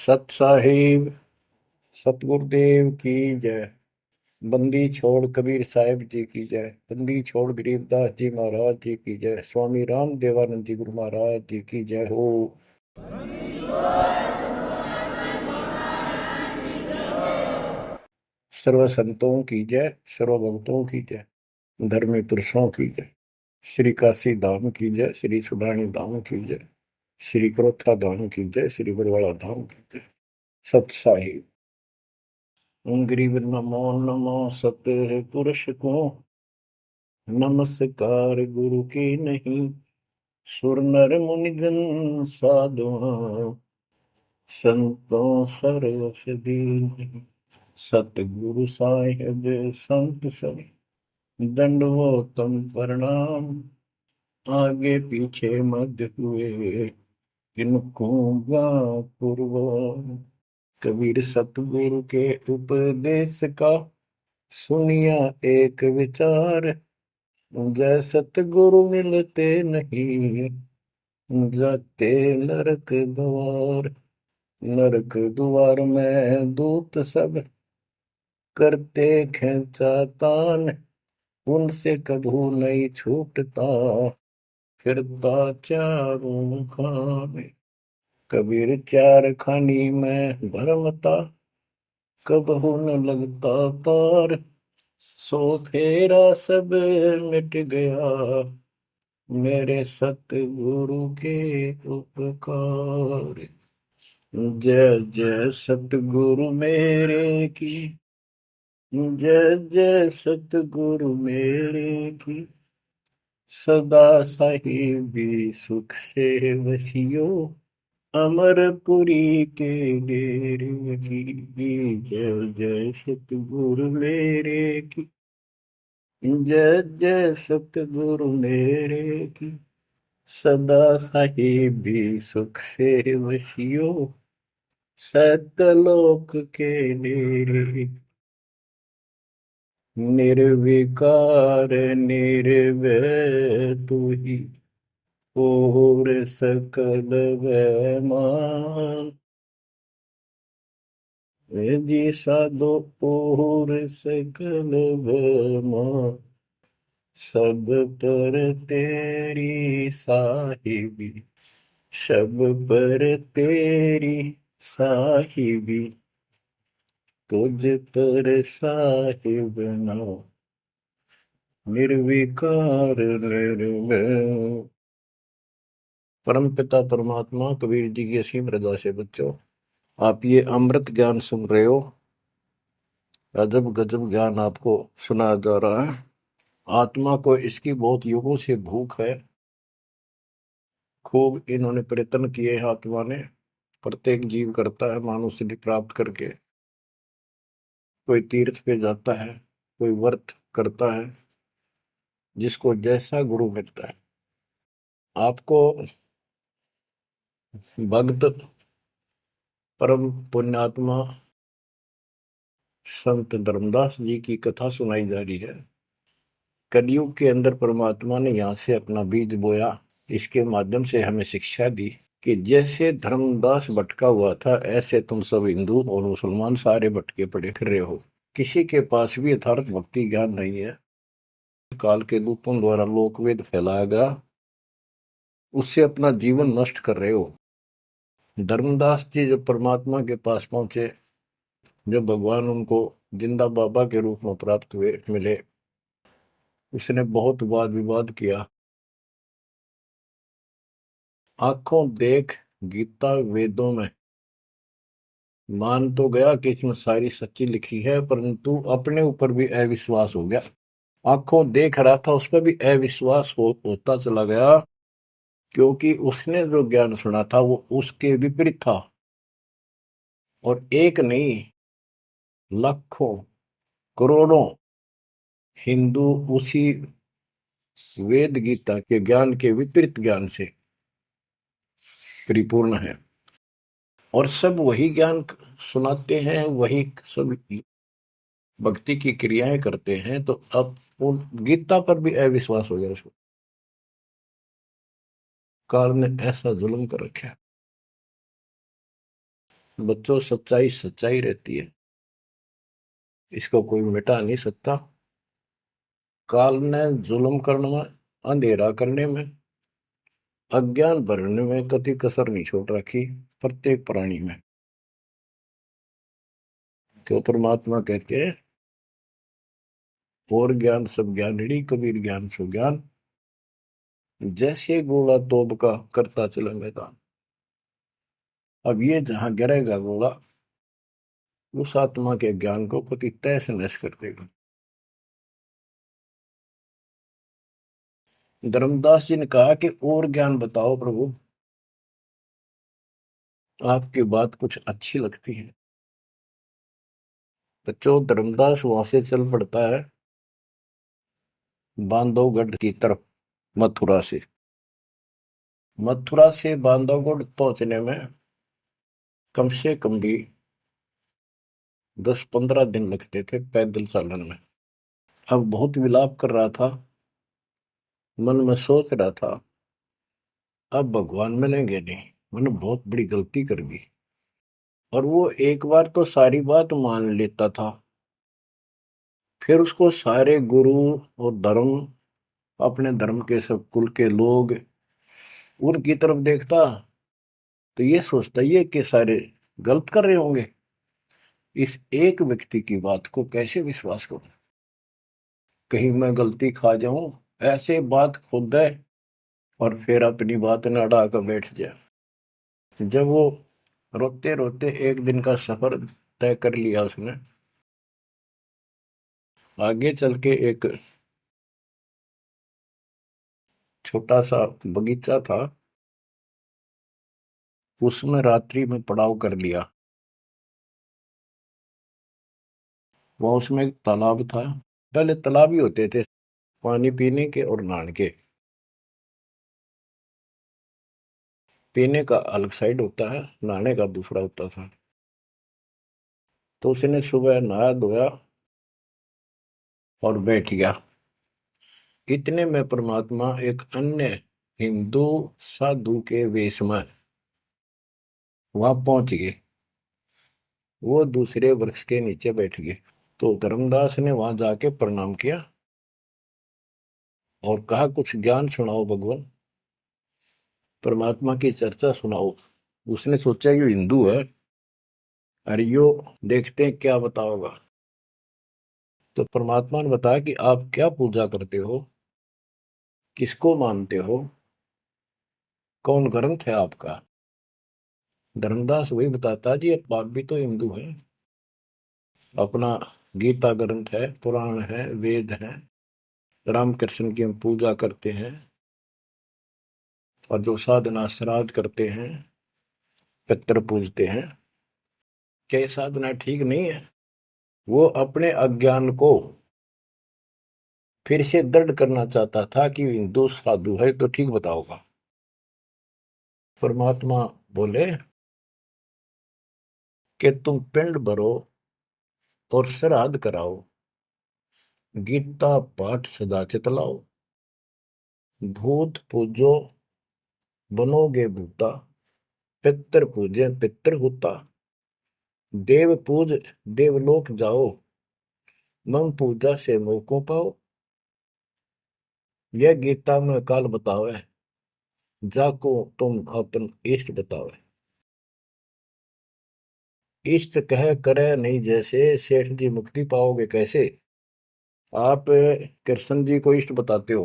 सत साहिब सतगुरुदेव की जय। बंदी छोड़ कबीर साहिब जी की जय। बंदी छोड़ गरीबदास जी महाराज जी की जय। स्वामी राम देवानंद जी गुरु महाराज जी की जय हो। सर्व संतों की जय, सर्व भक्तों की जय, धर्मी पुरुषों की जय। श्री काशी धाम की जय, श्री सुडानी धाम की जय, श्री क्रोथा धाम की जय, श्री बरवाड़ा धाम की जय। सत साहिब गरीब नमो नमो सत्य पुरुष को नमस्कार गुरु की नहीं। सुर नर मुनि जन साधुआ संतों सरस दीन। सतगुरु साहिब संत सब दंडवतम प्रणाम। आगे पीछे मध्य हुए किनको पूर्व। कबीर सतगुरु के उपदेश का सुनिया एक विचार। जय सतगुरु मिलते नहीं जाते नरक द्वार। नरक द्वार में दूत सब करते खेचा तान। उनसे कभू नहीं छूटता फिरता चारों खाने। कबीर चार खानी में भरमता कबहू न लगता तार। सो फेरा सब मिट गया मेरे सतगुरु के उपकार। जय जय सतगुरु मेरे की जय जय सतगुरु मेरे की। सदा साहिबी सुख से वसियो अमरपुरी के डेरे की। जय जय सतगुरु मेरे की जय जय सतगुरु मेरे की। सदा साहिबी सुख से वसियो सतलोक के डेरे। निर्विकार निर्भय तू ही और सकल वैमान। जी साधो और सकल वैमान। सब पर तेरी साहिबी सब पर तेरी साहिबी। तुझ पर साहिब नाम निर्विकार निर्भय। परम पिता परमात्मा कबीर जी की असीम रजा से बच्चों आप ये अमृत ज्ञान सुन रहे हो। अजब गजब ज्ञान आपको सुनाया जा रहा है। आत्मा को इसकी बहुत युगों से भूख है। खूब इन्होंने प्रयत्न किए हैं आत्मा ने। प्रत्येक जीव करता है मानव सिद्धि प्राप्त करके। कोई तीर्थ पे जाता है, कोई व्रत करता है, जिसको जैसा गुरु मिलता है। आपको भक्त परम पुण्यात्मा संत धर्मदास जी की कथा सुनाई जा रही है। कलयुग के अंदर परमात्मा ने यहाँ से अपना बीज बोया। इसके माध्यम से हमें शिक्षा दी कि जैसे धर्मदास भटका हुआ था ऐसे तुम सब हिंदू और मुसलमान सारे भटके पड़े फिर रहे हो। किसी के पास भी यथार्थ भक्ति ज्ञान नहीं है। काल के दूतों द्वारा लोकवेद फैलाया गया, उससे अपना जीवन नष्ट कर रहे हो। धर्मदास जी जब परमात्मा के पास पहुंचे, जब भगवान उनको जिंदा बाबा के रूप में प्राप्त हुए मिले, उसने बहुत वाद विवाद किया। आंखों देख गीता वेदों में मान तो गया कि इसमें सारी सच्ची लिखी है, परंतु अपने ऊपर भी अविश्वास हो गया। आंखों देख रहा था उस पर भी अविश्वास होता चला गया, क्योंकि उसने जो ज्ञान सुना था वो उसके विपरीत था। और एक नहीं, लाखों करोड़ों हिंदू उसी वेद गीता के ज्ञान के विपरीत ज्ञान से परिपूर्ण है। और सब वही ज्ञान सुनाते हैं, वही सब भक्ति की क्रियाएं करते हैं। तो अब उन गीता पर भी अविश्वास हो गया उसको। काल ने ऐसा जुल्म कर रखा है। बच्चों, सच्चाई सच्चाई रहती है, इसको कोई मिटा नहीं सकता। काल ने जुल्म करने में, अंधेरा करने में, अज्ञान भरने में कति कसर नहीं छोड़ रखी प्रत्येक प्राणी में। तो परमात्मा कहते हैं, और ज्ञान सब ज्ञानड़ी, कबीर ज्ञान सो ज्ञान, जैसे गोला तोब का करता चला मैदान। अब ये जहां गिरेगा गोला, उस आत्मा के ज्ञान को कति तहस नहस कर देगा। धर्मदास जी ने कहा कि और ज्ञान बताओ प्रभु, आपकी बात कुछ अच्छी लगती है। बच्चों, धर्मदास वहां से चल पड़ता है बांधवगढ़ की तरफ, मथुरा से। मथुरा से बांधवगढ़ पहुंचने में कम से कम भी 10-15 दिन लगते थे पैदल चालन में। अब बहुत विलाप कर रहा था, मन में सोच रहा था, अब भगवान मिलेंगे नहीं, मैंने बहुत बड़ी गलती कर दी। और वो एक बार तो सारी बात मान लेता था, फिर उसको सारे गुरु और धर्म, अपने धर्म के सब कुल के लोग, उनकी तरफ देखता तो ये सोचता ये कि सारे गलत कर रहे होंगे, इस एक व्यक्ति की बात को कैसे विश्वास करूं, कहीं मैं गलती खा जाऊं, ऐसे बात खुद है और फिर अपनी बात न अड़ा कर बैठ जाए। जब वो रोते रोते एक दिन का सफर तय कर लिया उसने, आगे चल के एक छोटा सा बगीचा था, उसमें रात्रि में पड़ाव कर लिया। वहां उसमें एक तालाब था, पहले तालाब ही होते थे पानी पीने के और नहाने के। पीने का अलग साइड होता है, नहाने का दूसरा होता था। तो उसने सुबह नहाया धोया और बैठ गया। इतने में परमात्मा एक अन्य हिंदू साधु के वेश में वहां पहुंच गए। वो दूसरे वृक्ष के नीचे बैठ गए। तो धर्मदास ने वहां जाके प्रणाम किया और कहा, कुछ ज्ञान सुनाओ भगवान, परमात्मा की चर्चा सुनाओ। उसने सोचा ये हिंदू है, अरे यो देखते हैं क्या बताओगा। तो परमात्मा ने बताया कि आप क्या पूजा करते हो, किसको मानते हो, कौन ग्रंथ है आपका। धर्मदास वही बताता, जी आप भी तो हिंदू हैं, अपना गीता ग्रंथ है, पुराण है, वेद है, रामकृष्ण की हम पूजा करते हैं, और जो साधना श्राद्ध करते हैं, पितर पूजते हैं, क्या ये साधना ठीक नहीं है। वो अपने अज्ञान को फिर से दृढ़ करना चाहता था कि हिंदू साधु है तो ठीक बताओगा। परमात्मा बोले कि तुम पिंड भरो और श्राद्ध कराओ, गीता पाठ सदा चितलाओ, भूत पूजो बनोगे भूता, पितर पूजे पितर होता, देव पूज देवलोक जाओ, मम पूजा से मोह को पाओ। यह गीता में काल बतावे, जाको तुम अपन इष्ट बतावे। इष्ट कह करे नहीं जैसे, सेठ जी मुक्ति पाओगे कैसे। आप कृष्ण जी को इष्ट बताते हो,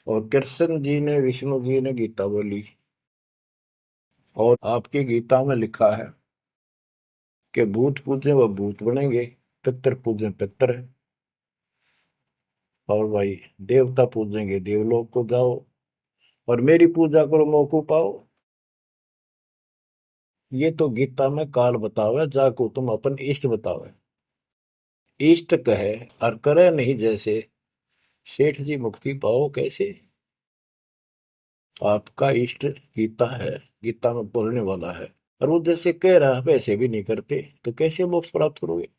और कृष्ण जी ने, विष्णु जी ने गीता बोली, और आपकी गीता में लिखा है कि भूत पूजे वह भूत बनेंगे, पितर पूजे पितर, और भाई देवता पूजेंगे देवलोक को जाओ, और मेरी पूजा करो मोको पाओ। ये तो गीता में काल बतावे, जाको तुम अपन इष्ट बतावे। इष्ट कहे और करे नहीं जैसे, सेठ जी मुक्ति पाओ कैसे। आपका इष्ट गीता है, गीता में बोलने वाला है, और वो जैसे कह रहा है वैसे भी नहीं करते, तो कैसे मोक्ष प्राप्त करोगे।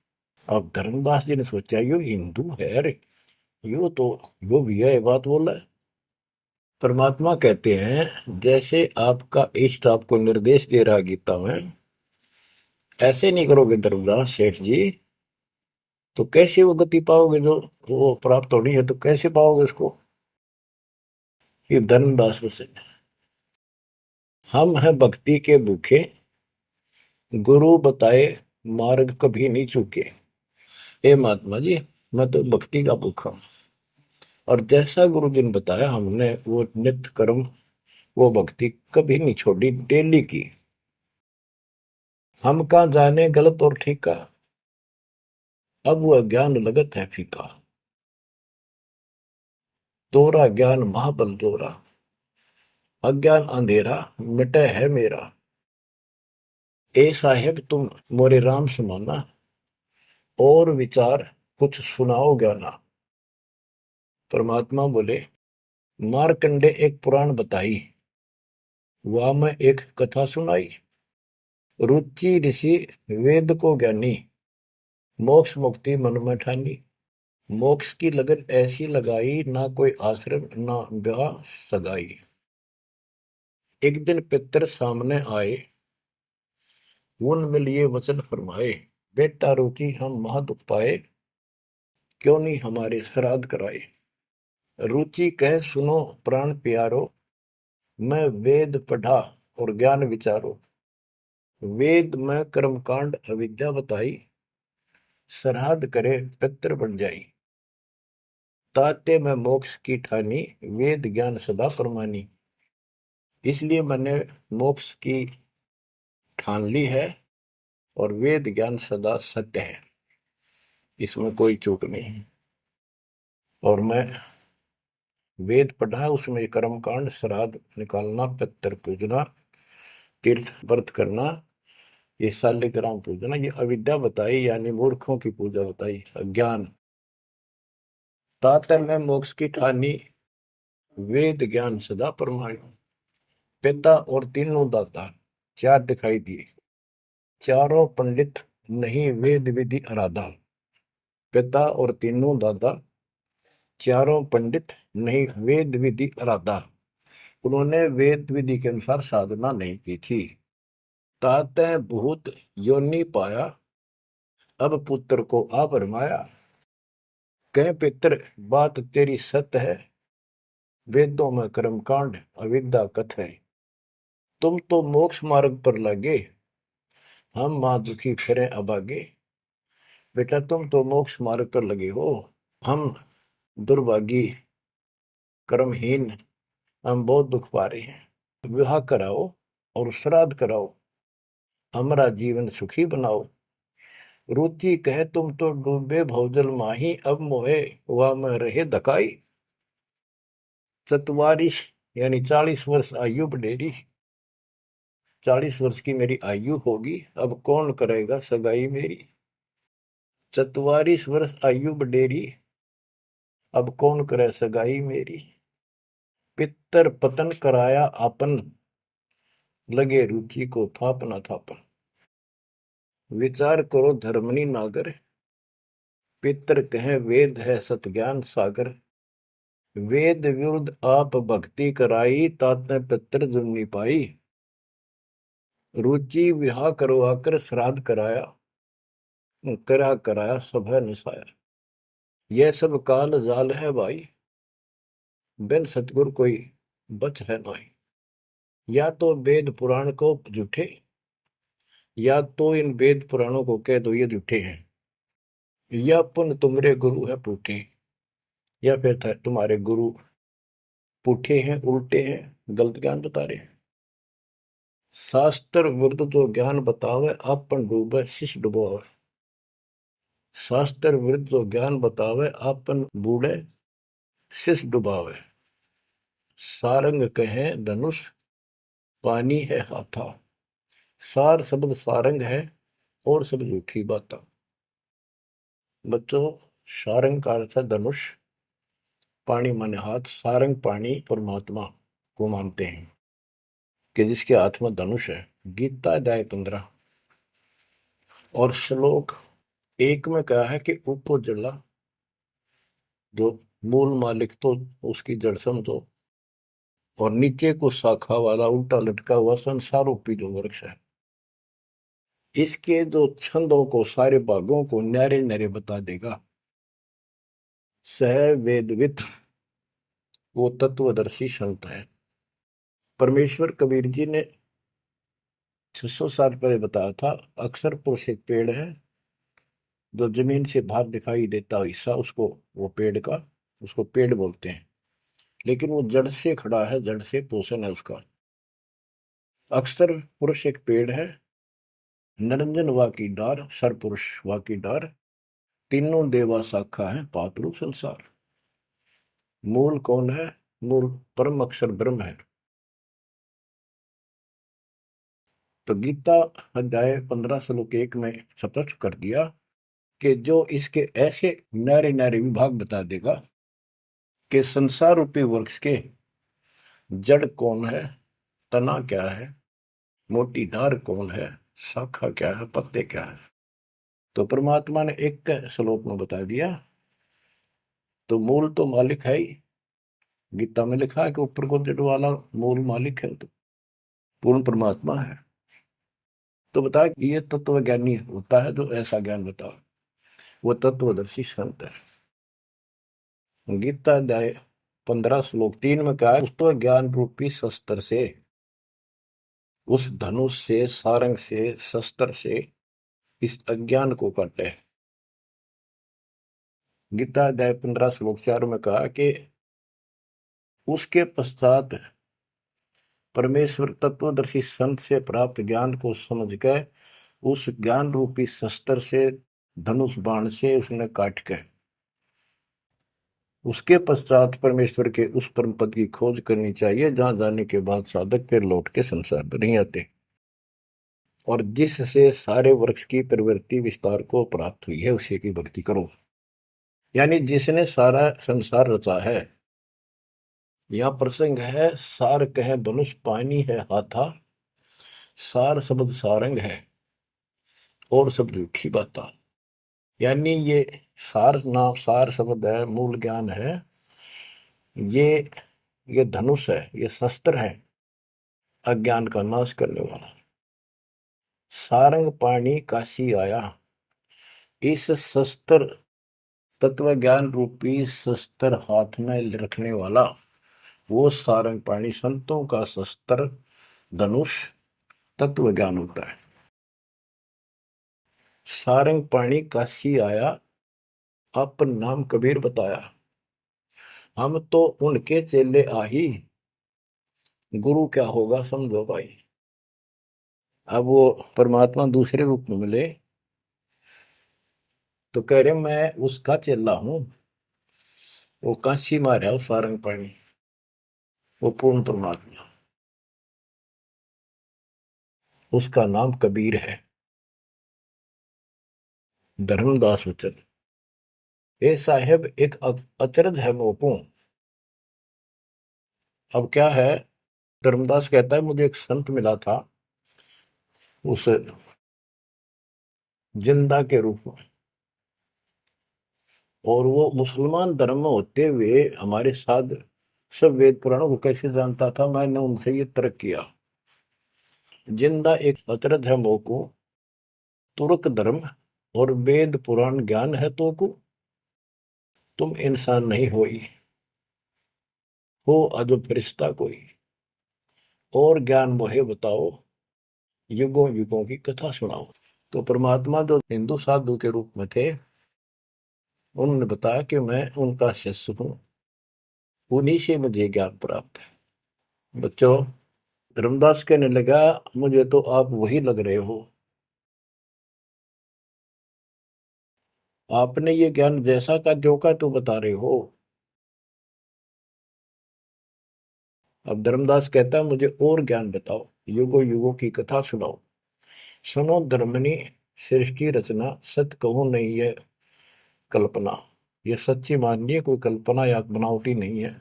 अब धर्मदास जी ने सोचा यो हिंदू है, अरे यो तो यो भी है बात बोल रहा है। परमात्मा कहते हैं जैसे आपका इष्ट आपको निर्देश दे रहा गीता में, ऐसे नहीं करोगे धर्मदास सेठ जी तो कैसे वो गति पाओगे, जो वो प्राप्त होनी है तो कैसे पाओगे उसको। ये धर्मदास से हम हैं भक्ति के भूखे, गुरु बताए मार्ग कभी नहीं चूके। हे महात्मा जी, मैं तो भक्ति का भूखा हूं, और जैसा गुरु जी ने बताया हमने वो नित्य कर्म, वो भक्ति कभी नहीं छोड़ी, डेली की। हम कहाँ जाने गलत और ठीक का, अब वह ज्ञान लगत है फीका। तोरा ज्ञान महाबल तोरा, अज्ञान अंधेरा मिटे है मेरा। ए साहेब तुम मोरे राम समाना, और विचार कुछ सुनाओ ज्ञाना। परमात्मा बोले, मारकंडे एक पुराण बताई, वह मैं एक कथा सुनाई। रुचि ऋषि वेद को ज्ञानी, मोक्ष मुक्ति मन में ठानी। मोक्ष की लगन ऐसी लगाई, ना कोई आश्रम ना ब्याह सगाई। एक दिन पितर सामने आए, उन में लिए वचन फरमाए। बेटा रुचि हम महादुख पाए, क्यों नहीं हमारे श्राद्ध कराए। रुचि कह सुनो प्राण प्यारो, मैं वेद पढ़ा और ज्ञान विचारो। वेद में कर्मकांड अविद्या बताई, श्राद्ध करे पितर बन जाई। ताते में मोक्ष की ठानी, वेद ज्ञान सदा परमानी। इसलिए मैंने मोक्ष की ठान ली है, और वेद ज्ञान सदा सत्य है, इसमें कोई चूक नहीं है। और मैं वेद पढ़ा, उसमें कर्म कांड, श्राद्ध निकालना, पितर पूजना, तीर्थ व्रत करना, ये शालिग्राम पूजना, ये अविद्या बताई, यानी मूर्खों की पूजा बताई, अज्ञान। तातर में मोक्ष की ठानी, वेद ज्ञान सदा परमाणु। पिता और तीनों दाता चार दिखाई दिए, चारों पंडित नहीं वेद विधि आराधा। पिता और तीनों दादा चारों पंडित नहीं वेद विधि आराधा, उन्होंने वेद विधि के अनुसार साधना नहीं की थी। ताते भूत योनि पाया, अब पुत्र को आ भरमाया। कह पितर बात तेरी सत्य है, वेदों में कर्मकांड अविद्या कथ है। तुम तो मोक्ष मार्ग पर लगे, हम मां दुखी फिरे अभागे। बेटा तुम तो मोक्ष मार्ग पर लगे हो, हम दुर्भागी कर्महीन, हम बहुत दुख पा रहे हैं। विवाह कराओ और श्राद्ध कराओ, हमारा जीवन सुखी बनाओ। रुचि कहे तुम तो डूबे भवजल माही, अब मोहे वह में रहे धकाई। चतवारिश यानी 40 वर्ष आयु बढ़ेरी, 40 वर्ष की मेरी आयु होगी, अब कौन करेगा सगाई मेरी। 44 वर्ष आयु बढ़ेरी, अब कौन करे सगाई मेरी। पितर पतन कराया आपन, लगे रुचि को थापना थापन। विचार करो धर्मनी नागर, पितर कहे वेद है सत ज्ञान सागर। वेद विरुद्ध आप भक्ति कराई, ताते पितर जुमनी पाई। रुचि विवाह करवाकर श्राद्ध कराया, कराया सब है निसाया। यह सब काल जाल है भाई, बिन सतगुर कोई बच है नहीं। या तो वेद पुराण को झूठे, या तो इन वेद पुराणों को कह दो ये झूठे हैं, या पुन तुम्हारे गुरु है पूठे, या फिर तुम्हारे गुरु पुठे हैं, उल्टे हैं, गलत ज्ञान बता रहे हैं। शास्त्र विरुद्ध जो ज्ञान बतावे, आपन डूबे शिष्य डुबोवे। शास्त्र विरुद्ध जो ज्ञान बतावे, आपन बूढ़े शिष्य डुबावे। सारंग कहे धनुष, पानी है हाथा। सार शब्द सारंग है, और सब झूठी बात। बच्चों, सारंग का अर्थ है धनुष, पानी माने हाथ। सारंग पानी परमात्मा को मानते हैं कि जिसके हाथ में धनुष है। गीता अध्याय 15 और श्लोक 1 में कहा है कि उपो जला, जो मूल मालिक तो उसकी जड़ समझो, और नीचे को शाखा वाला उल्टा लटका हुआ संसार रूपी जो वृक्ष है, इसके जो छंदों को, सारे भागों को न्यारे न्यारे बता देगा। सह वेदवित वो तत्वदर्शी संत है। परमेश्वर कबीर जी ने 600 साल पहले बताया था, अक्सर पुरुष एक पेड़ है, जो जमीन से बाहर दिखाई देता हिस्सा उसको, वो पेड़ का, उसको पेड़ बोलते हैं, लेकिन वो जड़ से खड़ा है, जड़ से पोषण है उसका। अक्सर पुरुष एक पेड़ है, निरंजन वा की डार, सरपुरुष वा की डार, तीनों देवा शाखा है, पातरु संसार। मूल कौन है? मूल परम अक्षर ब्रह्म है। तो गीता अध्याय 15 श्लोक 1 में स्पष्ट कर दिया कि जो इसके ऐसे न्यारे न्यारे विभाग बता देगा कि संसार रूपी वृक्ष के जड़ कौन है, तना क्या है, मोटी डार कौन है, शाखा क्या है, पत्ते क्या है, तो परमात्मा ने एक श्लोक में बता दिया। तो मूल तो मालिक है ही, गीता में लिखा है कि ऊपर को जड़ वाला मूल मालिक है, तो पूर्ण परमात्मा है। तो बता ये तत्व ज्ञानी होता है जो ऐसा ज्ञान बता, वो तत्वदर्शी संत है। गीता अध्याय 15 श्लोक 3 में कहा है, उस तो ज्ञान रूपी शस्त्र से, उस धनुष से, सारंग से, शस्त्र से इस अज्ञान को काटे। गीता अध्याय 15 श्लोक 4 में कहा कि उसके पश्चात परमेश्वर तत्वदर्शी संत से प्राप्त ज्ञान को समझ के उस ज्ञान रूपी शस्त्र से, धनुष बाण से उसने काट के, उसके पश्चात परमेश्वर के उस परम पद की खोज करनी चाहिए, जहां जाने के बाद साधक फिर लौट के संसार में नहीं आते, और जिससे सारे वृक्ष की प्रवृत्ति विस्तार को प्राप्त हुई है उसी की भक्ति करो। यानी जिसने सारा संसार रचा है। यह प्रसंग है, सार कह धनुष पानी है हाथा, सार शब्द सारंग है और सब झूठी बाता। यानी ये सार नाम, सार शब्द है, मूल ज्ञान है, ये ये धनुष है, ये शस्त्र है अज्ञान का नाश करने वाला। सारंग पाणी काशी आया, इस शस्त्र, तत्व ज्ञान रूपी शस्त्र हाथ में रखने वाला वो सारंग पाणी, संतों का शस्त्र धनुष तत्व ज्ञान होता है। सारंग पाणी काशी आया, अपन नाम कबीर बताया, हम तो उनके चेले आही, गुरु क्या होगा समझो भाई। अब वो परमात्मा दूसरे रूप में मिले तो कह रहे मैं उसका चेला हूं, वो काशी मारा वो सारंग पाणी, वो पूर्ण परमात्मा, उसका नाम कबीर है। धर्मदास वचन, ये साहेब एक अचरज है मोपू। अब क्या है, धर्मदास कहता है मुझे एक संत मिला था उस जिंदा के रूप में, और वो मुसलमान धर्म में होते हुए हमारे साथ सब वेद पुराणों को कैसे जानता था, मैंने उनसे ये तर्क किया। जिंदा एक अचरज है मोको, तुर्क धर्म और वेद पुराण ज्ञान है तो को, तुम इंसान नहीं हो अजब फरिश्ता कोई, और ज्ञान मोहे बताओ, युगों युगों की कथा सुनाओ। तो परमात्मा जो हिंदू साधु के रूप में थे, उन्होंने बताया कि मैं उनका शिष्य हूं, उन्हीं से मुझे ज्ञान प्राप्त है। बच्चों, धर्मदास कहने लगा मुझे तो आप वही लग रहे हो, आपने ये ज्ञान जैसा का जो का तो बता रहे हो। अब धर्मदास कहता है मुझे और ज्ञान बताओ, युगो युगों की कथा सुनाओ, सुनो धर्मनी सृष्टि रचना, सत कहूं नहीं है कल्पना, ये सच्ची मानिए, कोई कल्पना या बनावटी नहीं है।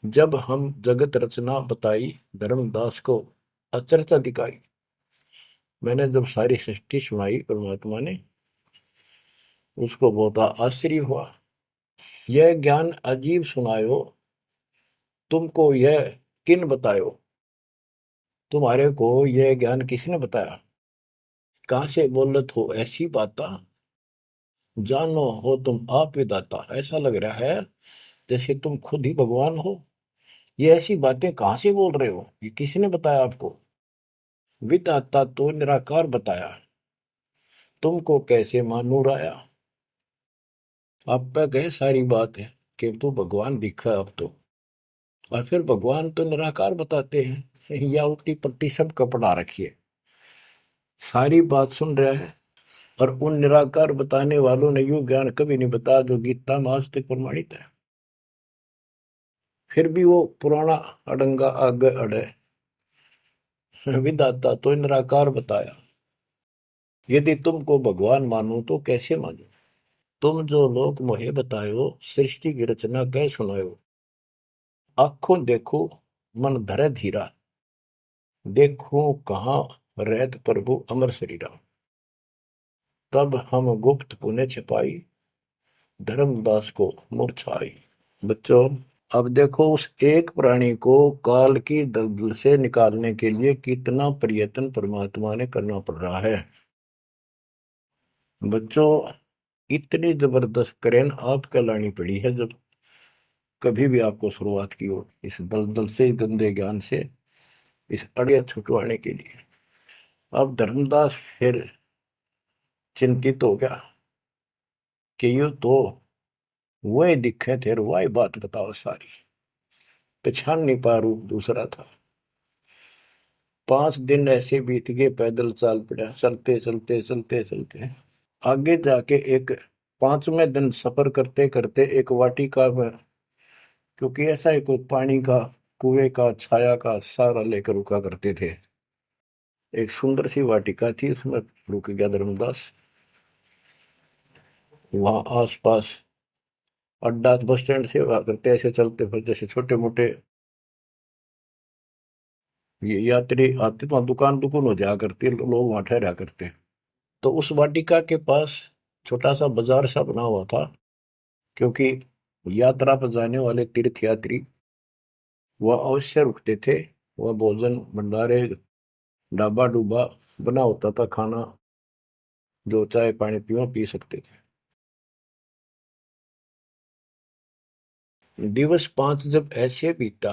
जब हम जगत रचना बताई, धर्मदास को अचरज दिखाई। मैंने जब सारी सृष्टि सुनाई परमात्मा ने, उसको बहुत आश्चर्य हुआ। यह ज्ञान अजीब सुनायो, तुमको यह किन बतायो, तुम्हारे को यह ज्ञान किसने बताया, कहाँ से बोलत हो ऐसी बाता, जानो हो तुम आप विदाता। ऐसा लग रहा है जैसे तुम खुद ही भगवान हो। ये ऐसी बातें कहाँ से बोल रहे हो, ये किसने बताया आपको। विदाता तो निराकार बताया, तुमको कैसे मानूर आया। आप पे गए सारी बात है कि तू भगवान दिखा अब तो, और फिर भगवान तो निराकार बताते हैं। या उल्टी पट्टी सब कपड़ा रखिए, सारी बात सुन रहे हैं। और उन निराकार बताने वालों ने यूं ज्ञान कभी नहीं बताया जो गीता में आज तक प्रमाणित है। फिर भी वो पुराना अडंगा आगे अड़े, विदाता तो निराकार बताया। यदि तुमको भगवान मानो तो कैसे मानो, तुम जो लोग मोहे बतायो, सृष्टि की रचना कह सुनायो। आंखों देखो मन धरे धीरा, देखो कहाँ रहत प्रभु अमर शरीरा। तब हम गुप्त पुण्य छिपाई, धर्मदास को मूर्छाई। बच्चों, अब देखो उस एक प्राणी को काल की दलदल से निकालने के लिए कितना प्रयत्न परमात्मा ने करना पड़ रहा है। बच्चों, इतनी जबरदस्त करेन आपको लानी पड़ी है जब कभी भी आपको शुरुआत की हो इस दलदल से, गंदे ज्ञान से, इस अड़िया छुटवाने के लिए। अब धर्मदास फिर चिंतित हो गया कि यू तो वही दिखे थे, वही बात बताओ सारी, पहचान नहीं पा रूप दूसरा था। 5 दिन ऐसे बीत गए, पैदल चाल पड़ा, चलते चलते चलते चलते आगे जाके एक 5वें दिन सफर करते करते एक वाटिका में, क्योंकि ऐसा ही कोई पानी का कुएं का छाया का सहारा लेकर रुका करते थे, एक सुंदर सी वाटिका थी, उसमें रुक गया धर्मदास। वहां आसपास अड्डा बस स्टैंड से हुआ करते, ऐसे चलते फिर जैसे छोटे मोटे ये यात्री आते तो वहाँ दुकान दुकान हो जाया करती, लोग वहां ठहरा करते। तो उस वाटिका के पास छोटा सा बाजार सा बना हुआ था, क्योंकि यात्रा पर जाने वाले तीर्थ यात्री वह अवश्य रुकते थे। वह भोजन भंडारे ढाबा डूबा बना होता था, खाना जो चाय पानी पियो पी सकते थे। दिवस 5 जब ऐसे बीता,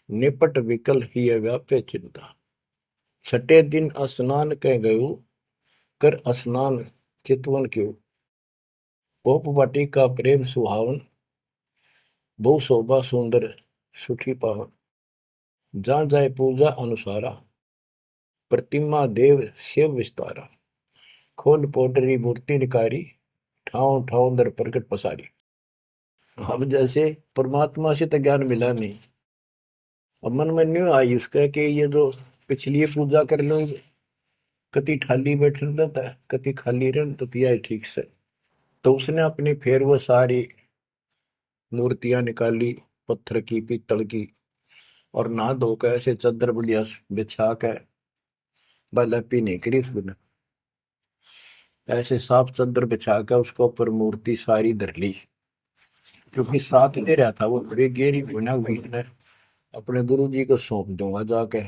निपट विकल ही व्याप्य चिंता। छठे दिन स्नान कह गयो, कर स्नान चितवन क्यों। पोप वाटी का प्रेम सुहावन, बहु शोभा सुंदर सुठी पावन। जहाँ जाए पूजा अनुसारा, प्रतिमा देव शिव विस्तारा। खोल पोटरी मूर्ति निकारी, ठाव ठाव दर प्रकट पसारी। अब जैसे परमात्मा से तो ज्ञान मिला नहीं, अब मन में न्यू आई उसका कि ये जो पिछली पूजा कर लो, कति ठाली बैठ रहता है, कति खाली रह तो पिया है ठीक से। तो उसने अपनी फिर वो सारी मूर्तियां निकाली, पत्थर की पीतल की, और नहा धोकर ऐसे चादर बढ़िया बिछा के बलपी नहीं करी उसने, ऐसे साफ चादर बिछा के उसके ऊपर मूर्ति सारी धर ली। क्योंकि साथ दे रहा था वो बड़ी गहरी बना हुई है, अपने गुरु जी को सौंप दूंगा जाके।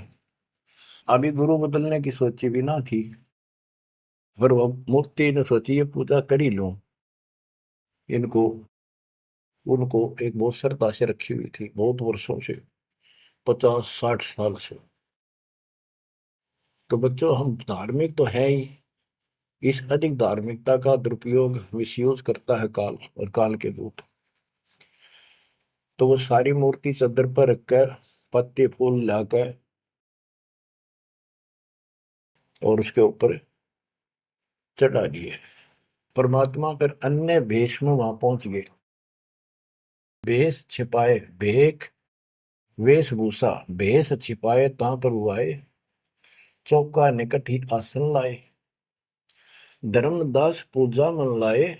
अभी गुरु बदलने की सोची भी ना थी, पर वो मूर्ति ने सोची ये पूजा कर ही लूं। इनको उनको एक बहुत श्रद्धा से रखी हुई थी, बहुत वर्षों से, 50-60 साल से। तो बच्चों, हम धार्मिक तो है ही, इस अधिक धार्मिकता का दुरुपयोग मिसयूज करता है काल और काल के दूत। तो वो सारी मूर्ति चादर पर रखकर पत्ते फूल लाकर और उसके ऊपर चढ़ा दिए। परमात्मा फिर अन्य भेष में वहां पहुंच गए। भेष छिपाए भेख, वेशभूषा भेष छिपाए ता पर आए। चौका निकट ही आसन लाए, धर्मदास पूजा मन लाए।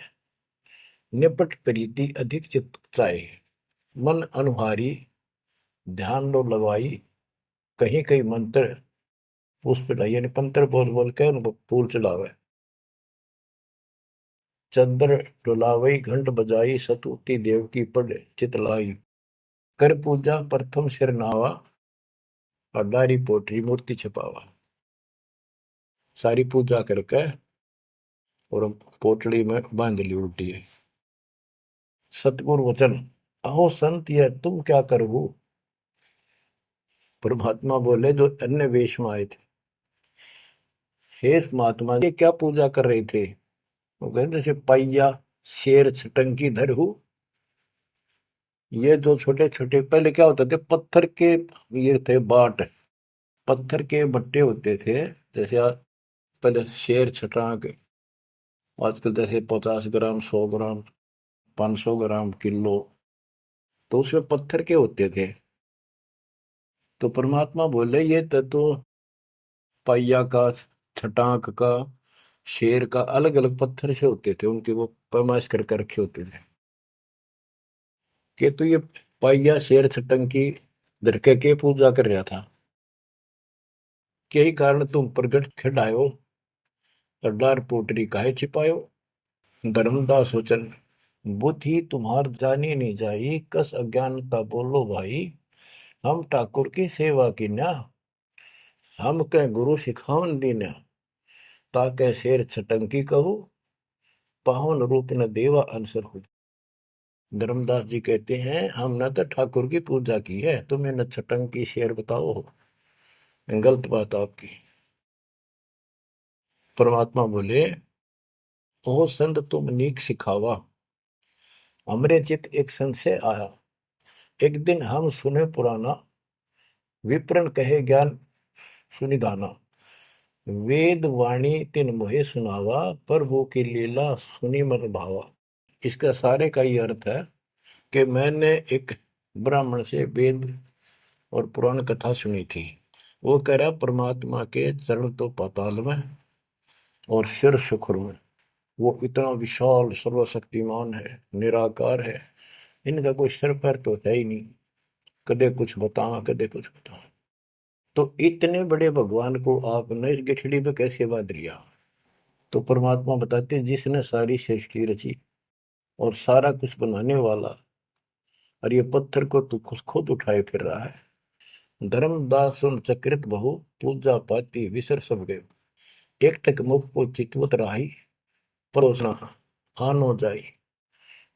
निपट प्रीति अधिक चित चाहे, मन अनुहारी ध्यान लो लगवाई। कहीं कहीं मंत्र पुष्प यानी मंत्र बोल बोल के उनको फूल चढ़ावे। चंद्र डुलावई घंट बजाई, सतुति देव की पढ़ चितलाई। कर पूजा प्रथम सिर नावा, अडारी पोटरी मूर्ति छपावा। सारी पूजा करके और पोटली में बांध ली उल्टी है। सतगुरु वचन, अहो संत ये तुम क्या करो। परमात्मा बोले जो अन्य वेश में आए थे, हे महात्मा ये क्या पूजा कर रहे थे। वो कहते जैसे पाइया शेर छटंकी धरहू। ये जो छोटे छोटे पहले क्या होते थे, पत्थर के ये थे बाट, पत्थर के बट्टे होते थे। जैसे पहले शेर छटांक, आजकल जैसे 50 ग्राम 100 ग्राम 500 ग्राम किलो, तो उसमें पत्थर के होते थे। तो परमात्मा बोले ये तो पाइया का, छटांक का, शेर का अलग अलग पत्थर से होते थे, उनके वो पैमाइश करके रखे होते थे कि तो ये पाइया शेर छटंकी धरके के पूजा कर रहा था। यही कारण तुम प्रगट खिड़ायो, अड्डार पोटरी काहे छिपायो। धर्मदास वचन, बुद्धि तुम्हार जानी नहीं जाई, कस अज्ञानता बोलो भाई। हम ठाकुर की सेवा की ना, हम कह गुरु सिखावन दीना। ताके शेर छटंकी कहू, पावन रूप न देवा अंसर हो। धर्मदास जी कहते हैं हमने तो ठाकुर की पूजा की है, तुम्हें न छटंकी शेर बताओ, गलत बात आपकी। परमात्मा बोले ओ संत तुम नीक सिखावा, हमरे चित एक संशय आया। एक दिन हम सुने पुराना, विप्रन कहे ज्ञान सुनिधाना। वेद वाणी तिन मोहे सुनावा, प्रभु की लीला सुनी मन भावा। इसका सारे का ये अर्थ है कि मैंने एक ब्राह्मण से वेद और पुराण कथा सुनी थी। वो कह रहा परमात्मा के चरण तो पाताल में और सिर सुखुर में, वो इतना विशाल सर्वशक्तिमान है, निराकार है, इनका कोई सिर पैर तो है ही नहीं, कदे कुछ बताओ कदे कुछ बताओ। तो इतने बड़े भगवान को आपने इस गठड़ी पे कैसे बांध लिया। तो परमात्मा बताते हैं जिसने सारी सृष्टि रची और सारा कुछ बनाने वाला, और ये पत्थर को तू खुद उठाए फिर रहा है। धर्मदास सुन चक्रित बहु, पूजा पाती विसर सब गए। एक टक मुख को चितवत राही, परोसना आनो जाई।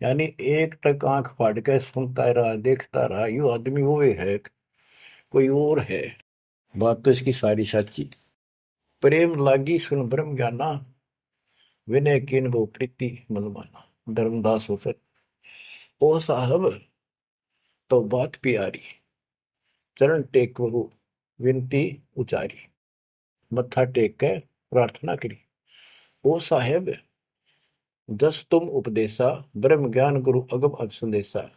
यानी एक टक आंख फाड़ के सुनता रहा, देखता रहा, यू आदमी वो है कोई और है। बात तो इसकी सारी सच्ची। प्रेम लागी सुन ब्रह्म ज्ञाना, विनय किन वो प्रीति मन माना। धर्मदास हो सर ओ साहब तो बात प्यारी, चरण टेक बहु विनती उचारी। मत्था टेक के प्रार्थना करी। ओ साहेब दस तुम उपदेशा, ब्रह्म ज्ञान गुरु अगम संदेशा।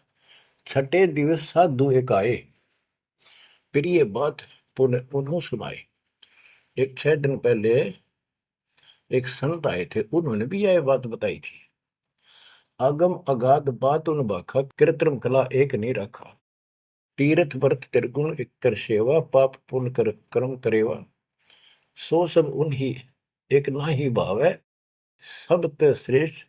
छठे दिवस साधु एक आए, फिर ये बात पुनः उन्हों सुनाए। एक 6 दिन पहले एक संत आए थे, उन्होंने भी यह बात बताई थी। आगम अगाध बात उन बाखा, कृत्रिम कला एक नहीं रखा। तीर्थ व्रत त्रिगुण एक कर सेवा, पाप पुण्य कर कर्म करेवा। सो सब उन्हीं एक ना ही भाव है, सब ते श्रेष्ठ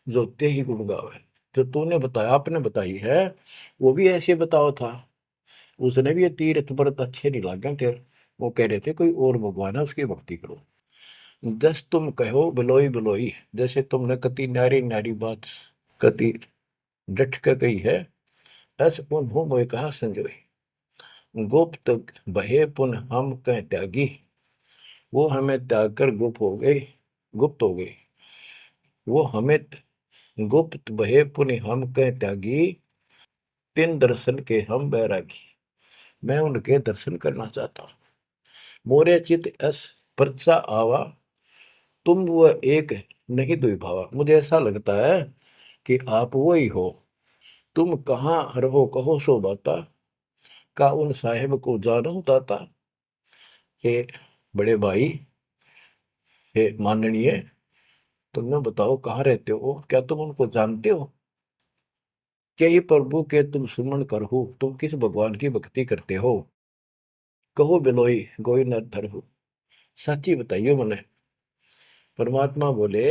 जो ते ही गुण गावे। जो तूने बताया आपने बताई है वो भी ऐसे बताओ था। उसने भी ये तीर्थ व्रत अच्छे नहीं लगे थे, वो कह रहे थे कोई और भगवान है उसकी भक्ति करो। जस तुम कहो बिलोई बिलोई, जैसे तुमने कति नारी नारी बात कति डट के कही है, ऐसे उन्हों मोए कहा संजोई। गुप्त बहे पुन हम कह त्यागी, वो हमें त्याग कर गुप्त हो गए, गुप्त हो गए। वो हमें गुप्त बहे पुन हम कह त्यागी, तिन दर्शन के हम बैरागी। मैं उनके दर्शन करना चाहता हूं। मोरे चित अस परचा आवा, तुम वो एक नहीं दुई भावा। मुझे ऐसा लगता है कि आप वो ही हो। तुम कहाँ रहो कहो सो बाता, का उन साहेब को जानो दाता। हे बड़े भाई, हे माननीय, तुमने बताओ कहाँ रहते हो, क्या तुम उनको जानते हो। क्या ही प्रभु के तुम सुमन करहु, तुम किस भगवान की भक्ति करते हो। कहो बिलोई गोई न धरहु, सच्ची बताइयो मने। परमात्मा बोले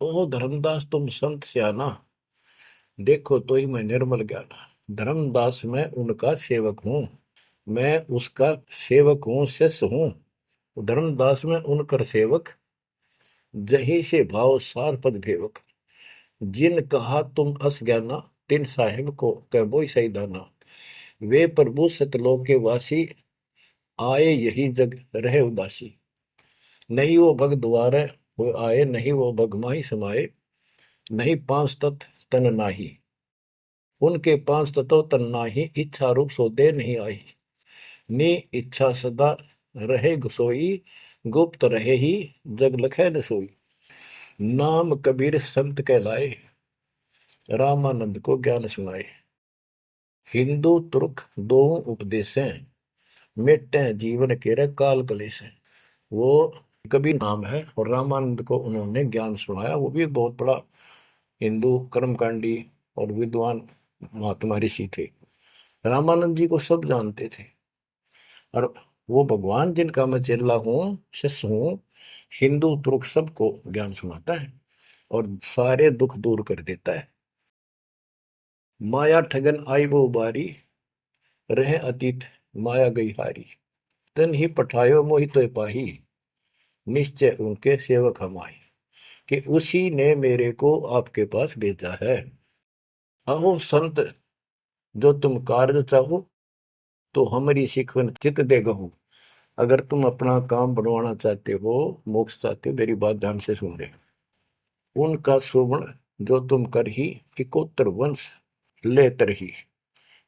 ओ धर्मदास तुम संत स्याना, देखो तो ही मैं निर्मल ज्ञाना। धर्मदास मैं उनका सेवक हूँ, मैं उसका सेवक हूँ, शिष्य हूँ। धर्मदास में उनकर सेवक, जही से भाव सार पद भेवक। जिन कहा तुम अस ज्ञाना, तिन साहिब को कह बोई सही दाना। वे प्रभु सतलोक के वासी, आए यही जग रहे उदासी। नहीं वो भग द्वारे वो आए, नहीं वो भग माही समाये। नहीं पांच तत्व तन नाही, उनके पांच तत्व तन नाही। इच्छा रूप सो दे नहीं आई, नी इच्छा सदा रहे सोई। गुप्त रहे ही जग लखे न सोई। नाम कबीर संत कहलाए, रामानंद को ज्ञान सुनाए। हिंदू तुर्क दो उपदेशें, मिटे जीवन के काल कलेश है। वो कबीर नाम है और रामानंद को उन्होंने ज्ञान सुनाया। वो भी बहुत बड़ा हिंदू कर्मकांडी और विद्वान महात्मा ऋषि थे। रामानंद जी को सब जानते थे और वो भगवान जिनका मैं चेला हूँ, शिष्य हूँ, हिंदू तुर्क सबको ज्ञान सुनाता है और सारे दुख दूर कर देता है। माया ठगन आई वो बारी, रहे अतीत माया गई हारी। तन ही पठायो मोहि तो पाही, निश्चय उनके सेवक हम आए। कि उसी ने मेरे को आपके पास भेजा है। अहो संत जो तुम कार्य चाहो, तो हमारी शिकवन चित दे गहू। अगर तुम अपना काम बनवाना चाहते हो, मोक्ष चाहते हो, मेरी बात ध्यान से सुन ले। उनका सुवर्ण जो तुम कर ही, इकोत्तर वंश ले तरही।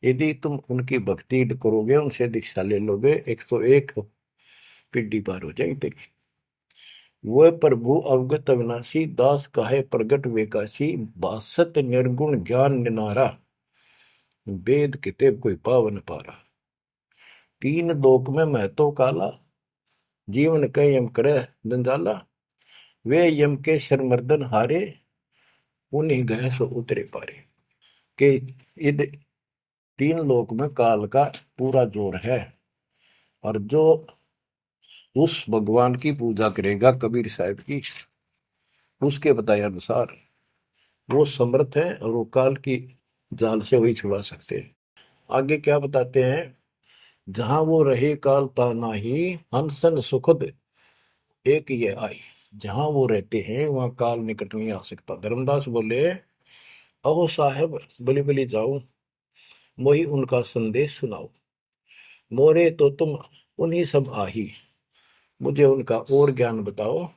यदि तुम उनकी भक्ति करोगे, उनसे दीक्षा ले लोगे, 101 पीढ़ी पार हो जाएगी तेरी। वह प्रभु अवगत अविनाशी, दास काहे प्रगट वेकाशी। बासत निर्गुण ज्ञान निनारा, वेद किताब कोई पावन पारा। तीन लोक में महतो काला, जीवन कह यम करे जंजाला। वे यम के शरमर्दन हारे, उन्हीं गए सो उतरे पारे। के इध तीन लोक में काल का पूरा जोर है। और जो उस भगवान की पूजा करेगा कबीर साहब की, उसके बताए अनुसार वो समर्थ है और वो काल की जाल से वही छुड़ा सकते हैं। आगे क्या बताते हैं, जहां वो रहे काल ता नाही, हंसन सुखद एक ये आई। जहां वो रहते हैं वहां काल निकट नहीं आ सकता। धर्मदास बोले, अहो साहेब बलि बलि जाओ, मोही उनका संदेश सुनाओ। मोरे तो तुम उन्हीं सब आही, मुझे उनका और ज्ञान बताओ।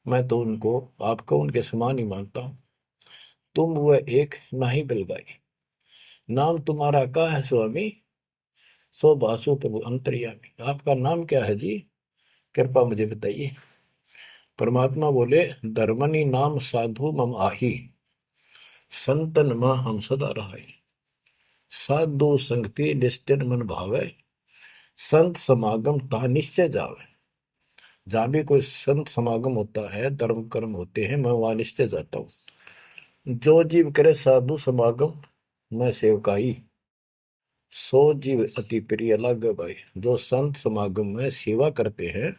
मैं तो उनको आपको उनके समान ही मानता हूं। तुम वह एक नाही बिलगाई, नाम तुम्हारा का है स्वामी। सो बासु प्रभु अंतर्यामी। आपका नाम क्या है जी, कृपा मुझे बताइए। परमात्मा बोले, धर्मनी नाम साधु मम आही, संतन मां हम सदा रहाई। साधु संगति निस्तिन मन भावे, संत समागम ता निश्चय जावे। जहां भी कोई संत समागम होता है, धर्म कर्म होते हैं, मैं वहां निश्चय जाता हूँ। जो जीव करे साधु समागम मैं सेवकाई, सो जीव अति प्रिय लागे भाई। जो संत समागम में सेवा करते हैं,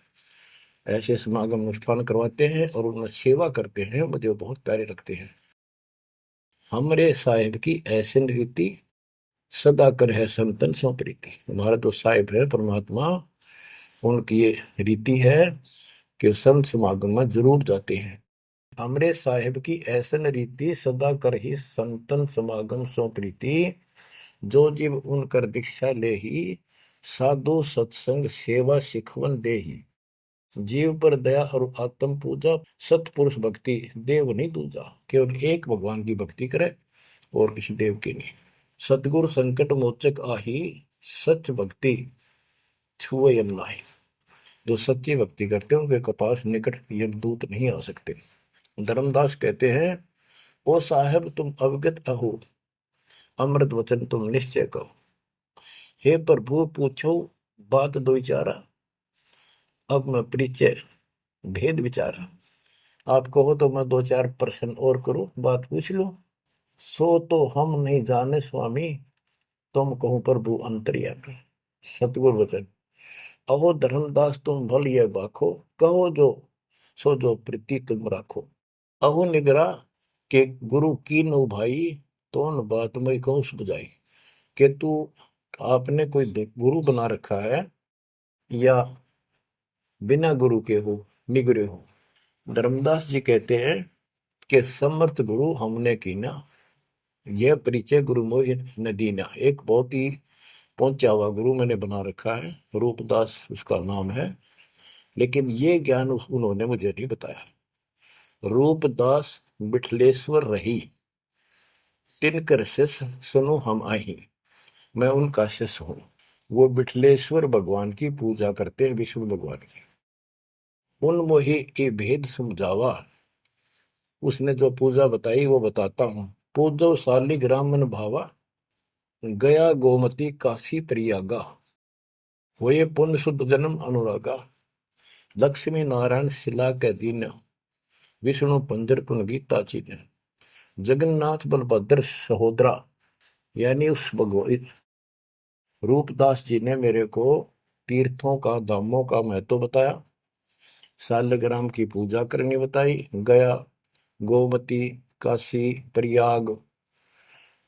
ऐसे समागम अनुष्ठान करवाते हैं और उनमें सेवा करते हैं, मुझे बहुत प्यारे लगते हैं। हमरे साहिब की ऐसी रीति, सदा कर है संतन सो प्रीति। हमारा तो साहिब है परमात्मा, उनकी ये रीति है कि संत समागम में जरूर जाते हैं। हमरे साहिब की ऐसन रीति, सदा कर ही संतन समागम सो प्रीति। जो जीव उनकर दीक्षा ले ही, साधु सत्संग सेवा सिखवन दे ही। जीव पर दया और आत्म पूजा, सतपुरुष भक्ति देव नहीं दूजा। केवल एक भगवान की भक्ति करे और किसी देव की नहीं। सतगुरु संकट मोचक आही, सच भक्ति छुए यम नाही। जो सच्ची भक्ति करते हैं उनके कपास निकट यमदूत नहीं आ सकते। धर्मदास कहते हैं, ओ साहेब तुम अवगत अहो, अमृत वचन तुम निश्चय कहो। हे प्रभु पूछो बात दो चारा, अब मैं परिचय भेद विचारा। आप कहो तो मैं दो चार प्रश्न और करूं, बात पूछ लो। सो तो हम नहीं जाने स्वामी, तुम कहो प्रभु अंतर्यामी। सतगुरु वचन, अहो धर्मदास तुम भल ये बाखो, कहो जो सो जो प्रीति तुम राखो। अहो निगरा के गुरु की नो भाई, तो न बात मैं कहो बुझाई। कि तू आपने कोई गुरु बना रखा है या बिना गुरु के हो, निगरे हो। धर्मदास जी कहते हैं कि समर्थ गुरु हमने कीना, यह परिचय गुरु मोहि न दीना। एक बहुत ही पहुंचा हुआ गुरु मैंने बना रखा है, रूपदास उसका नाम है, लेकिन ये ज्ञान उन्होंने मुझे नहीं बताया। रूपदास बिठलेश्वर रही, तिनकर शिष्य सुनो हम आही। मैं उनका शिष्य हूं। वो बिठलेश्वर भगवान की पूजा करते हैं, विष्णु भगवान की। उन मोहि ये भेद समझावा, उसने जो पूजा बताई वो बताता हूं। पूजो शालिग्राम मन भावा, गया गोमती काशी प्रयागा। होए पुण्य शुद्ध जन्म अनुरागा, लक्ष्मी नारायण शिला के दीन, विष्णु पंजर पुन गीता चीन। जगन्नाथ बलभद्र सहोदरा, यानी उस भगवान रूपदास जी ने मेरे को तीर्थों का, धामों का महत्व बताया, शालिग्राम की पूजा करनी बताई, गया, गोमती, काशी, प्रयाग,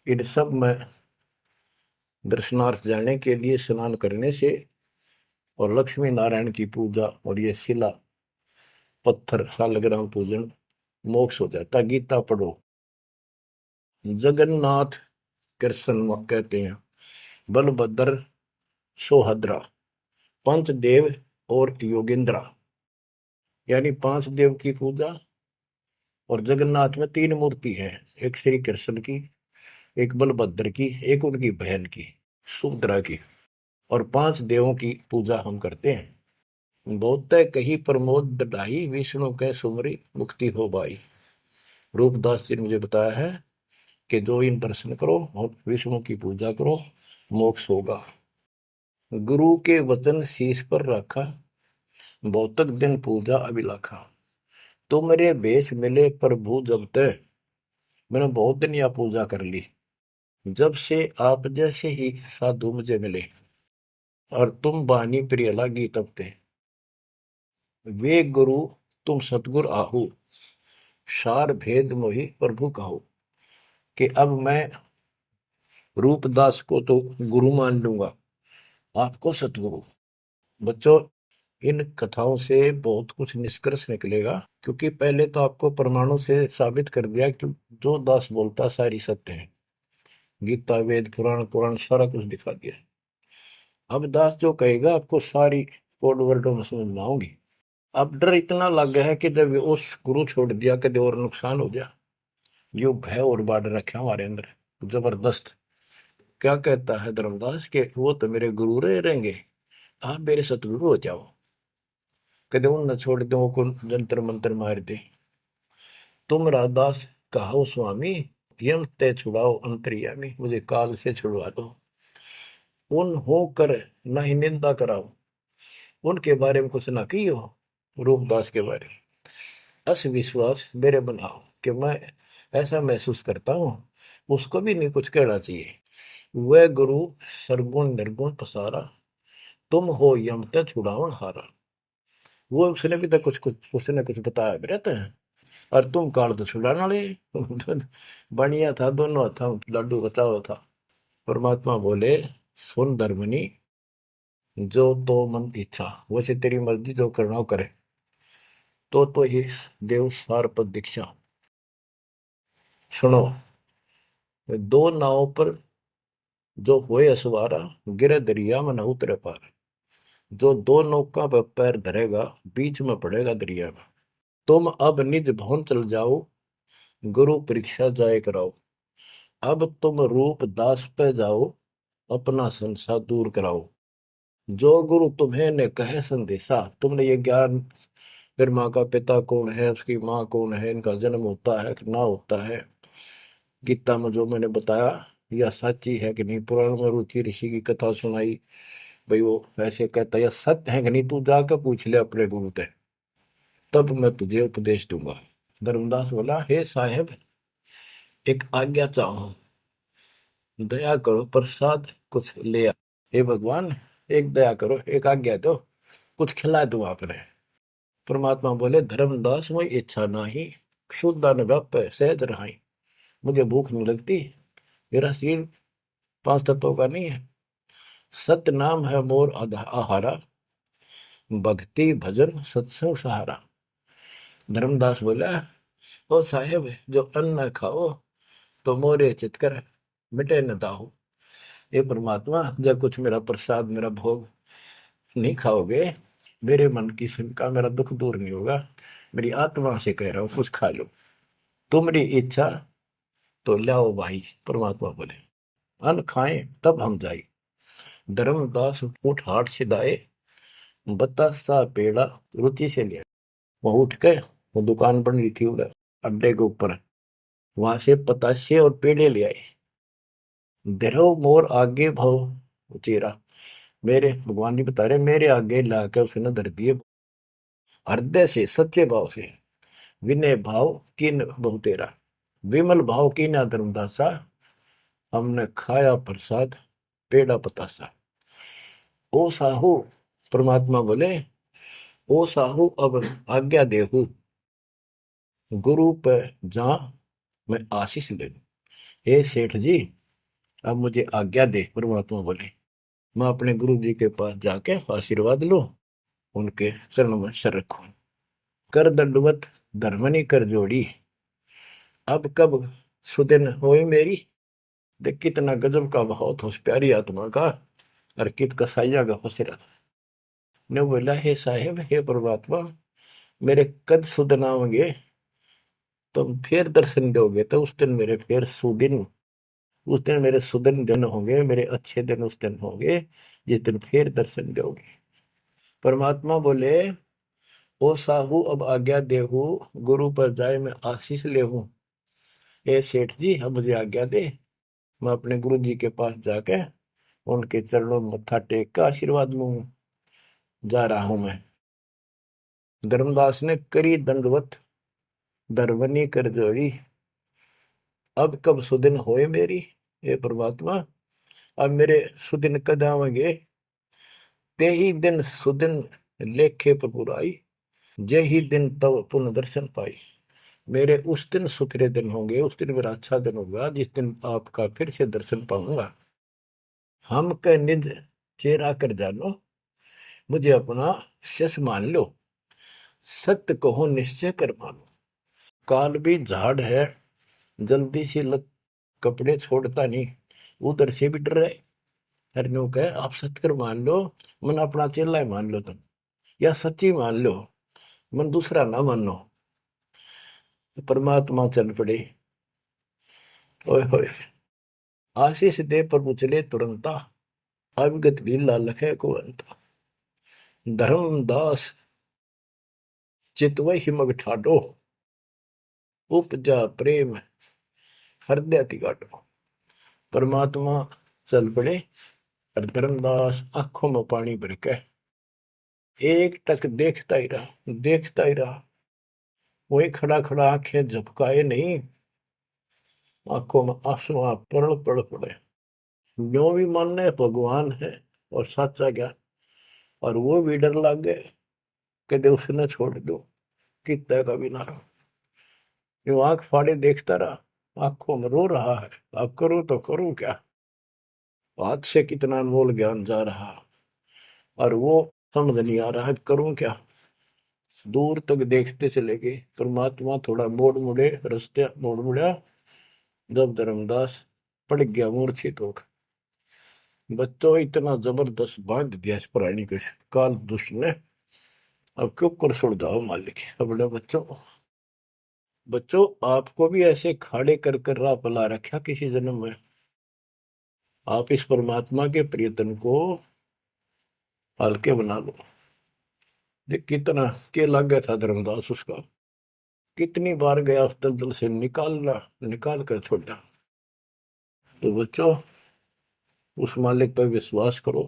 इन सब में दर्शनार्थ जाने के लिए स्नान करने से, और लक्ष्मी नारायण की पूजा और ये शिला पत्थर शालिग्राम पूजन मोक्ष हो जाता। गीता पढ़ो। जगन्नाथ कृष्ण कहते हैं, बलभद्र सोहद्रा, पंचदेव और योगेंद्रा, यानी पांच देव की पूजा। और जगन्नाथ में तीन मूर्ति है, एक श्री कृष्ण की, एक बलभद्र की, एक उनकी बहन की सुभद्रा की, और पांच देवों की पूजा हम करते हैं। बहुत कही प्रमोद ढाई, विष्णु के सुमरी मुक्ति हो बाई। रूपदास जी ने मुझे बताया है कि जो इन दर्शन करो और विष्णु की पूजा करो, मोक्ष होगा। गुरु के वचन शीश पर रखा, बहुतक दिन पूजा अभिलाखा। तो मेरे भेष मिले प्रभु जब तक, मैंने बहुत दिन यह पूजा कर ली। जब से आप जैसे ही साधु मुझे मिले, और तुम बानी प्रिय लागी तब ते। वे गुरु तुम सतगुर आहू, सार भेद मोहि प्रभु कहो। कि अब मैं रूपदास को तो गुरु मान लूंगा, आपको सतगुरु। बच्चों, इन कथाओं से बहुत कुछ निष्कर्ष निकलेगा, क्योंकि पहले तो आपको प्रमाणों से साबित कर दिया कि जो दास बोलता सारी सत्य है। गीता, वेद, पुराण, कुरान सारा कुछ दिखा दिया। अब दास जो कहेगा आपको सारी कोड वर्डों में समझ में आऊंगी। अब डर इतना लग गया है कि जब उस गुरु छोड़ दिया कभी और नुकसान हो जाए, यो भय और बाढ़ रखे हमारे अंदर जबरदस्त। क्या कहता है धर्मदास के, वो तो मेरे गुरु रहेंगे, आप मेरे सतगुरु हो जाओ। कदे उन न छोड़ दो को जंतर मंत्र मार दे। तुम राधास कहो स्वामी, यम ते छुड़ाओ अंतर्यामी। मुझे काल से छुड़वा दो। उन हो कर न ही निंदा कराओ, उनके बारे में कुछ ना की हो। रूपदास के बारे में अस विश्वास मेरे बनाओ, कि मैं ऐसा महसूस करता हूं, उसको भी नहीं कुछ कहना चाहिए। वह गुरु सरगुण निर्गुण पसारा, तुम हो यम ते छुड़ावन हारा। वो उसने भी तो कुछ कुछ उसने कुछ बताया भी रहता है, और तुम काल तो छुड़ाने वाले। बढ़िया था, दोनों था, लड्डू बचाओ था। परमात्मा बोले, सुन धर्मनी, जो तो मन इच्छा, वैसे तेरी मर्जी जो करना हो करे। तो ही देव सार पद दीक्षा। सुनो, दो नाव पर जो होए असवारा, गिरे दरिया में न उतरे पार। जो दो नौका पर पैर धरेगा, बीच में पड़ेगा दरिया में। तुम अब निज भवन चल जाओ, गुरु परीक्षा जाए कराओ। अब तुम रूप दास पे जाओ, अपना संसार दूर कराओ। जो गुरु तुम्हें ने कहे संदेशा, तुमने ये ज्ञान, फिर माँ का पिता कौन है, उसकी माँ कौन है, इनका जन्म होता है कि ना होता है, गीता में जो मैंने बताया यह सच्ची है कि नहीं, पुराण में रुचि ऋषि की कथा सुनाई, भाई वो ऐसे कहता है, यह सत्य है कि नहीं, तू जाकर पूछ ले अपने गुरु से, तब मैं तुझे उपदेश दूंगा। धर्मदास बोला, हे साहेब, एक आज्ञा चाहो, दया करो, प्रसाद कुछ ले आ। हे भगवान, एक दया करो, एक आज्ञा दो, कुछ खिला दूं आपने। परमात्मा बोले, धर्मदास वही इच्छा नाही, क्षुद्ध न व्याप सहज रहाई। मुझे भूख नहीं लगती, मेरा शरीर पांच तत्वों का नहीं है। सत नाम है मोर आहारा, भक्ति भजन सत्संग सहारा। धर्मदास बोला, ओ साहेब जो अन्न न खाओ तो मोरे चितकर मिटे न दाहो। ये परमात्मा जब कुछ मेरा प्रसाद मेरा भोग नहीं खाओगे, मेरे मन की शंका मेरा दुख दूर नहीं होगा। मेरी आत्मा से कह रहा हूं कुछ खा लो, तुम्हारी इच्छा तो लाओ भाई। परमात्मा बोले अन्न खाएं तब हम जाए। धर्मदास उठ हाट से दाए, बतासा पेड़ा रुचि से लिया। वहां उठ के वो दुकान बन रही थी उधर अड्डे के ऊपर, वहां से पतासे और पेड़े ले आए। धरो मोर आगे भाव उचेरा, मेरे भगवान जी बता रहे मेरे आगे लाकर उसने धर दिए हृदय से सच्चे भाव से। विनय भाव किन बहु तेरा, विमल भाव की ना धर्मदासा, हमने खाया प्रसाद पेड़ा पतासा। ओ साहू, परमात्मा बोले ओ साहू अब आज्ञा देहू, गुरु पर जा मैं आशीष ले लूं। हे सेठ जी अब मुझे आज्ञा दे। परमात्मा बोले मैं अपने गुरु जी के पास जाके आशीर्वाद लूं, उनके चरणों में सर रखूं। कर दंडवत धर्मनी कर जोड़ी, अब कब सुदिन होई मेरी। देख कितना गजब का भाव था उस प्यारी आत्मा का, और कित कसाइया का फसेरा था। ने बोला हे साहेब हे परमात्मा मेरे कद सुदिन आओगे, तुम फिर दर्शन दोगे तो उस दिन मेरे फिर सुदिन, उस दिन मेरे सुदिन दिन होंगे, मेरे अच्छे दिन उस दिन होंगे जिस दिन फिर दर्शन दोगे। परमात्मा बोले ओ साहू अब आज्ञा देहू, गुरु पर जाए मैं आशीष लेहूं। ए सेठ जी अब मुझे आज्ञा दे, मैं अपने गुरु जी के पास जाके उनके चरणों में मत्था टेक कर आशीर्वाद लूं। जा रहा हूं मैं। धर्मदास ने करी दंडवत दरवनी कर जोड़ी, अब कब सुदिन होए मेरी। ये परमात्मा अब मेरे सुदिन कद आवेंगे। ते ही दिन सुदिन लेखे प्रभुराई, जे ही दिन तब पुनः दर्शन पाई। मेरे उस दिन सुथरे दिन होंगे, उस दिन मेरा अच्छा दिन होगा जिस दिन आपका फिर से दर्शन पाऊंगा। हम के निज चेहरा कर जानो, मुझे अपना शिष्य मान लो, सत्य कहो निश्चय कर मानो। काल भी झाड़ है जल्दी से लत कपड़े छोड़ता नहीं, उधर से भी डर रहे। हरनों कह आप सत्य कर मान लो, मन अपना चेला ही मान लो तुम, या सच्ची मान लो, मन दूसरा ना मानो। परमात्मा चल पड़े। ओए होए आशीष दे प्रभु चले तुरंता, अविगत भी लालख है कुरंता। धर्मदास चितवय हिमग ठाडो, उपजा प्रेम हृदय तिगाटो। परमात्मा चल पड़े और धर्मदास आंखों में पानी भर के एक टक देखता ही रहा, देखता ही रहा। वही खड़ा खड़ा आंखें झपकाए नहीं, आंखों में आंसू पड़ पड़ पड़े। जो भी मानने भगवान है और सच्चा ज्ञान, और वो भी डर लग गए कि उसने छोड़ दो कितना का भी ना। जो आंख फाड़े देखता रहा, आंखों में रो रहा है, अब करूं तो करूं क्या। हाथ से कितना अनमोल ज्ञान जा रहा और वो समझ नहीं आ रहा है करूं क्या। दूर तक देखते चले गए। परमात्मा थोड़ा मोड़ मुड़े, रास्ते मोड़ मुड़ा, जब धर्मदास पड़ गया मूर्छित होकर। बच्चों इतना जबरदस्त बांध दिया इस प्राणी को काल दुष्ट ने, अब क्यों कर सुड़ जाओ मालिक। अपने बच्चों, बच्चों आपको भी ऐसे खाड़े कर कर राह पला रखा किसी जन्म में। आप इस परमात्मा के प्रियतन को हल्के बना लो। देख कितना के लग गया था धर्मदास उसका, कितनी बार गया उस दलदल से निकालना, निकाल कर छोड़ा। तो बच्चों उस मालिक पर विश्वास करो,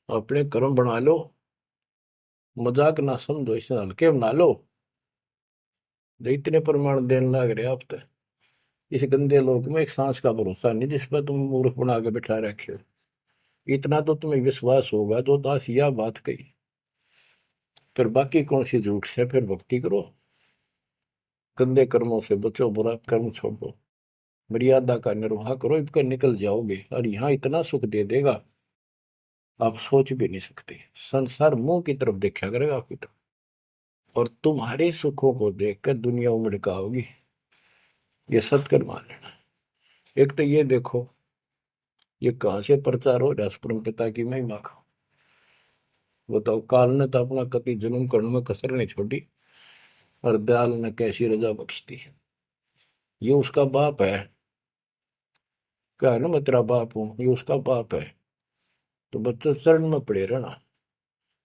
अपने कर्म बना लो, मजाक ना समझो, इसे हल्के बना लो। जो इतने प्रमाण देने लग रहे आप तो इस गंदे लोक में एक सांस का भरोसा नहीं जिस पर तुम मूर्ख बना के बैठा रखे हो। इतना तो तुम्हें विश्वास होगा जो दास यह बात कही, फिर बाकी कौन सी झूठ से। फिर भक्ति करो, गंदे कर्मों से बचो, बुरा कर्म छोड़ो। मर्यादा का निर्वाह करो, इनका निकल जाओगे और यहाँ इतना सुख दे देगा आप सोच भी नहीं सकते। संसार मुंह की तरफ देखा करेगा आपकी तरफ, और तुम्हारे सुखों को देखकर दुनिया उमड़ का होगी। ये सत्कर मान लेना। एक तो ये देखो ये कहां से प्रचार हो रहा है परम पिता की महिमा का। बताओ, काल ने तो अपना कति जन्म करने में कसर नहीं छोड़ी, और दयाल ने कैसी रजा बख्शती। ये उसका बाप है, क्या है ना, मैं तेरा बाप हूं, ये उसका बाप है। तो बच्चा चरण में पड़े रहना,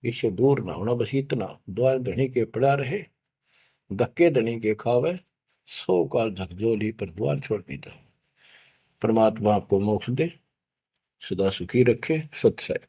इससे दूर ना होना, बस इतना। द्वार धनी के पड़ा रहे, धक्के धनी के खावे, 100 काल झकझोली पर द्वार छोड़ नहीं था। परमात्मा आपको मोक्ष दे, सदा सुखी रखे। सत्सय।